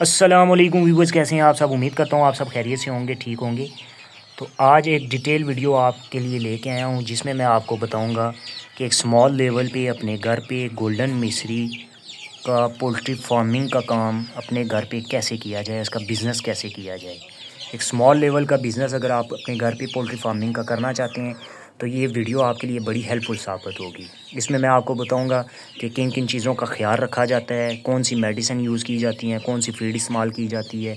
अस्सलामुअलैकुम व्यूवर्स, कैसे हैं आप सब। उम्मीद करता हूँ आप सब खैरियत से होंगे, ठीक होंगे। तो आज एक डिटेल वीडियो आपके लिए लेके आया हूँ जिसमें मैं आपको बताऊँगा कि एक स्मॉल लेवल पे अपने घर पे गोल्डन मिश्री का पोल्ट्री फार्मिंग का काम अपने घर पे कैसे किया जाए, उसका बिज़नेस कैसे किया जाए। एक स्मॉल लेवल का बिज़नेस अगर आप अपने घर पे पोल्ट्री फार्मिंग का करना चाहते हैं तो ये वीडियो आपके लिए बड़ी हेल्पफुल साबित होगी। इसमें मैं आपको बताऊंगा कि किन किन चीज़ों का ख्याल रखा जाता है, कौन सी मेडिसिन यूज़ की जाती हैं, कौन सी फीड इस्तेमाल की जाती है।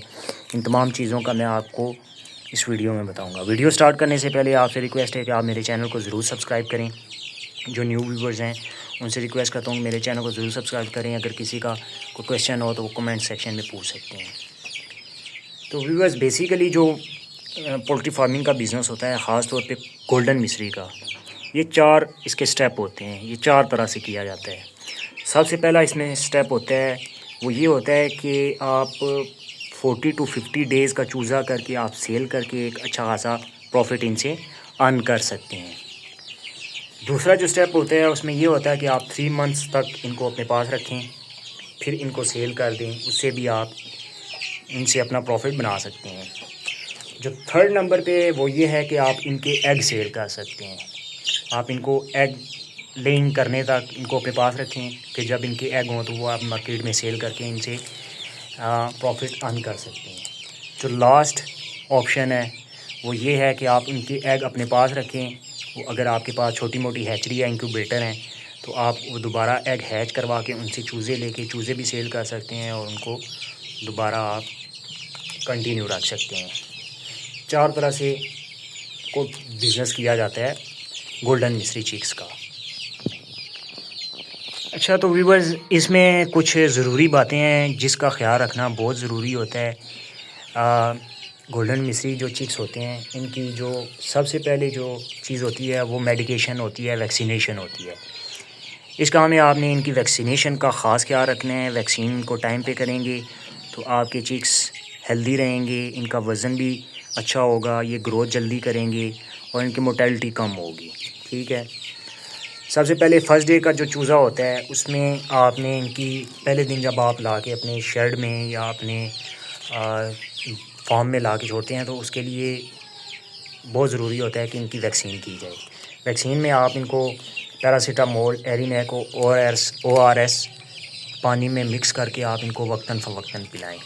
इन तमाम चीज़ों का मैं आपको इस वीडियो में बताऊंगा। वीडियो स्टार्ट करने से पहले आपसे रिक्वेस्ट है कि आप मेरे चैनल को ज़रूर सब्सक्राइब करें। जो न्यू व्यूवर्स हैं उनसे रिक्वेस्ट करता हूँ मेरे चैनल को ज़रूर सब्सक्राइब करें। अगर किसी का कोई क्वेश्चन हो तो वो कमेंट सेक्शन में पूछ सकते हैं। तो व्यूवर्स, बेसिकली जो पोल्ट्री फार्मिंग का बिज़नेस होता है, ख़ास तौर पे गोल्डन मिश्री का, ये 4 इसके स्टेप होते हैं। ये 4 तरह से किया जाता है। सबसे पहला इसमें स्टेप होता है वो ये होता है कि आप 40 टू 50 डेज़ का चूज़ा करके आप सेल करके एक अच्छा खासा प्रॉफिट इनसे अर्न कर सकते हैं। दूसरा जो स्टेप होता है उसमें ये होता है कि आप 3 मंथ्स तक इनको अपने पास रखें, फिर इनको सेल कर दें। उससे भी आप इनसे अपना प्रॉफिट बना सकते हैं। जो थर्ड नंबर पे वो ये है कि आप इनके एग सेल कर सकते हैं। आप इनको एग लेइंग करने तक इनको अपने पास रखें, फिर जब इनके एग हों तो वो आप मार्केट में सेल करके इनसे प्रॉफिट अर्न कर सकते हैं। जो लास्ट ऑप्शन है वो ये है कि आप इनके एग अपने पास रखें। वो अगर आपके पास छोटी मोटी हैचरी या इंक्यूबेटर हैं तो आप वो दोबारा एग हैच करवा के उनसे चूज़े लेके चूज़े भी सेल कर सकते हैं और उनको दोबारा आप कंटिन्यू रख सकते हैं। 4 तरह से को बिज़नेस किया जाता है गोल्डन मिश्री चिक्स का। अच्छा, तो व्यूवर्स, इसमें कुछ ज़रूरी बातें हैं जिसका ख्याल रखना बहुत ज़रूरी होता है। गोल्डन मिश्री जो चिक्स होते हैं इनकी जो सबसे पहले जो चीज़ होती है वो मेडिकेशन होती है, वैक्सीनेशन होती है। इस काम में आपने इनकी वैक्सीनेशन का ख़ास ख्याल रखना है। वैक्सीन को टाइम पे करेंगे तो आपके चिक्स हेल्दी रहेंगे, इनका वज़न भी अच्छा होगा, ये ग्रोथ जल्दी करेंगे और इनकी मोर्टेलिटी कम होगी। ठीक है। सबसे पहले फ़र्स्ट डे का जो चूज़ा होता है उसमें आपने इनकी पहले दिन जब आप ला के अपने शेड में या अपने फार्म में ला के छोड़ते हैं तो उसके लिए बहुत ज़रूरी होता है कि इनकी वैक्सीन की जाए। वैक्सीन में आप इनको पैरासीटामोल, एरिनैक, ORS पानी में मिक्स करके आप इनको वक्तन फ़वक्तन पिलाएं।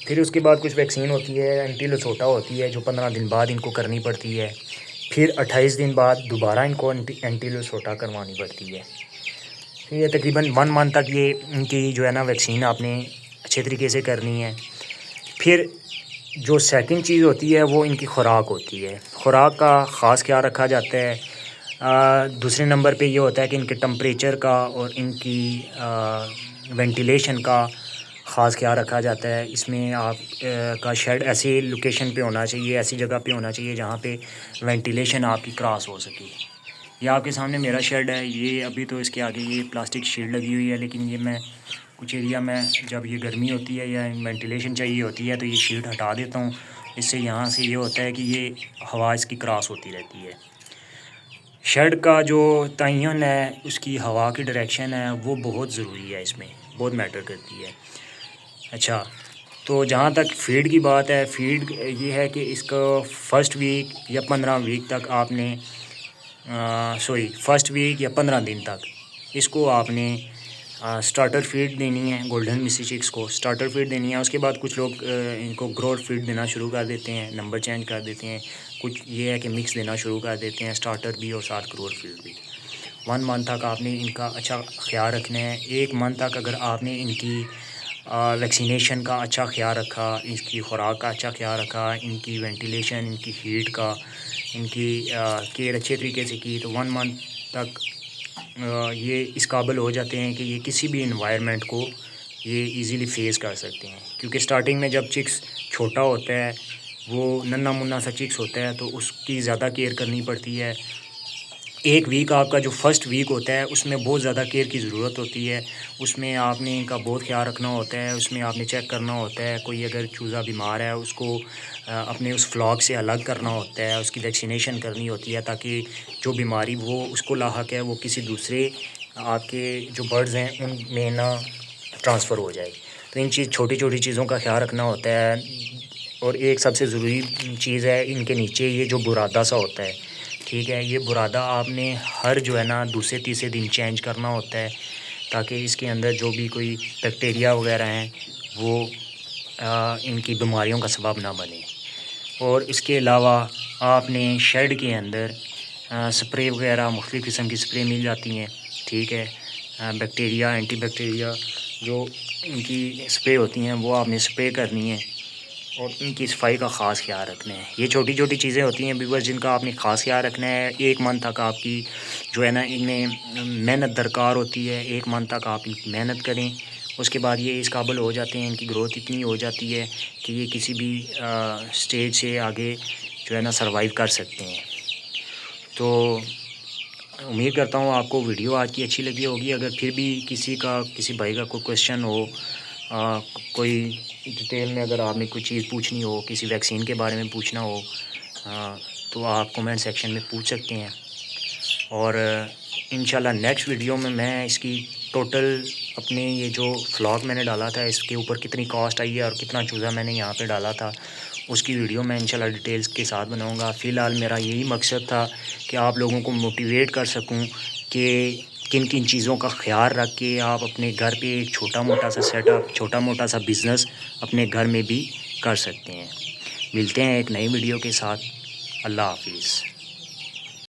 फिर उसके बाद कुछ वैक्सीन होती है, एंटीलोसोटा होती है, जो 15 दिन बाद इनको करनी पड़ती है। फिर 28 दिन बाद दोबारा इनको एंटीलोसोटा करवानी पड़ती है। फिर ये तकरीबन 1 मंथ तक ये इनकी जो है ना वैक्सीन आपने अच्छे तरीके से करनी है। फिर जो सेकंड चीज़ होती है वो इनकी खुराक होती है। खुराक का ख़ास ख्याल रखा जाता है। दूसरे नंबर पे ये होता है कि इनके टेम्परेचर का और इनकी वेंटिलेशन का ख़ास ख्याल रखा जाता है। इसमें आप का शेड ऐसी लोकेशन पे होना चाहिए, ऐसी जगह पे होना चाहिए जहाँ पे वेंटिलेशन आपकी क्रॉस हो सके। ये आपके सामने मेरा शेड है। ये अभी तो इसके आगे ये प्लास्टिक शील्ड लगी हुई है, लेकिन ये मैं कुछ एरिया में जब ये गर्मी होती है या वेंटिलेशन चाहिए होती है तो ये शील्ड हटा देता हूँ। इससे यहाँ से ये होता है कि ये हवा इसकी क्रॉस होती रहती है। शेड का जो तयन है, उसकी हवा की डायरेक्शन है, वो बहुत ज़रूरी है, इसमें बहुत मैटर करती है। अच्छा, तो जहाँ तक फ़ीड की बात है, फ़ीड ये है कि इसको फ़र्स्ट वीक या 15 वीक तक आपने फ़र्स्ट वीक या 15 दिन तक इसको आपने स्टार्टर फीड देनी है। गोल्डन मिश्री चिक्स को स्टार्टर फीड देनी है। उसके बाद कुछ लोग इनको ग्रोथ फीड देना शुरू कर देते हैं, नंबर चेंज कर देते हैं। कुछ ये है कि मिक्स देना शुरू कर देते हैं, स्टार्टर भी और साथ ग्रोथ फीड भी। 1 मंथ तक आपने इनका अच्छा ख्याल रखना है। 1 मंथ तक अगर आपने इनकी वैक्सीनेशन का अच्छा ख्याल रखा, इसकी खुराक का अच्छा ख्याल रखा, इनकी वेंटिलेशन, इनकी हीट का, इनकी केयर अच्छे तरीके से की तो 1 मंथ तक ये इस काबिल हो जाते हैं कि ये किसी भी इन्वायरमेंट को ये इजीली फेस कर सकते हैं। क्योंकि स्टार्टिंग में जब चिक्स छोटा होता है, वो नन्हा मुन्ना सा चिक्स होता है, तो उसकी ज़्यादा केयर करनी पड़ती है। 1 वीक आपका जो फ़र्स्ट वीक होता है उसमें बहुत ज़्यादा केयर की ज़रूरत होती है। उसमें आपने इनका बहुत ख्याल रखना होता है। उसमें आपने चेक करना होता है, कोई अगर चूज़ा बीमार है उसको अपने उस फ्लॉक से अलग करना होता है, उसकी वैक्सीनेशन करनी होती है ताकि जो बीमारी वो उसको लाहक है वो किसी दूसरे आपके जो बर्ड्स हैं उनमें ना ट्रांसफ़र हो जाए। तो इन छोटी छोटी चीज़ों का ख्याल रखना होता है। और एक सबसे ज़रूरी चीज़ है, इनके नीचे ये जो बुरादा सा होता है, ठीक है, ये बुरादा आपने हर जो है ना दूसरे तीसरे दिन चेंज करना होता है, ताकि इसके अंदर जो भी कोई बैक्टीरिया वगैरह हैं वो इनकी बीमारियों का सबब ना बने। और इसके अलावा आपने शेड के अंदर स्प्रे वगैरह मुख्तलिफ़ किस्म की स्प्रे मिल जाती हैं, ठीक है, बैक्टीरिया एंटी बैक्टीरिया जो इनकी स्प्रे होती हैं वो आपने स्प्रे करनी है और इनकी सफाई का ख़ास ख्याल रखना है। ये छोटी छोटी चीज़ें होती हैं व्यूअर्स जिनका आपने ख़ास ख्याल रखना है। 1 मंथ तक आपकी जो है ना इनमें मेहनत दरकार होती है, 1 मंथ तक आप इनकी मेहनत करें। उसके बाद ये इस काबिल हो जाते हैं, इनकी ग्रोथ इतनी हो जाती है कि ये किसी भी स्टेज से आगे जो है ना सर्वाइव कर सकते हैं। तो उम्मीद करता हूँ आपको वीडियो आज की अच्छी लगी होगी। अगर फिर भी किसी भाई का कोई क्वेश्चन हो, कोई डिटेल में अगर आपने कोई चीज़ पूछनी हो, किसी वैक्सीन के बारे में पूछना हो, तो आप कमेंट सेक्शन में पूछ सकते हैं। और इंशाल्लाह नेक्स्ट वीडियो में मैं इसकी टोटल अपने ये जो फ्लॉग मैंने डाला था इसके ऊपर कितनी कॉस्ट आई है और कितना चूज़ा मैंने यहाँ पे डाला था उसकी वीडियो मैं इंशाल्लाह डिटेल्स के साथ बनाऊँगा। फ़िलहाल मेरा यही मकसद था कि आप लोगों को मोटिवेट कर सकूँ कि किन किन चीज़ों का ख्याल रख के आप अपने घर पे एक छोटा मोटा सा सेटअप, छोटा मोटा सा बिज़नेस अपने घर में भी कर सकते हैं। मिलते हैं एक नई वीडियो के साथ। अल्लाह हाफिज़।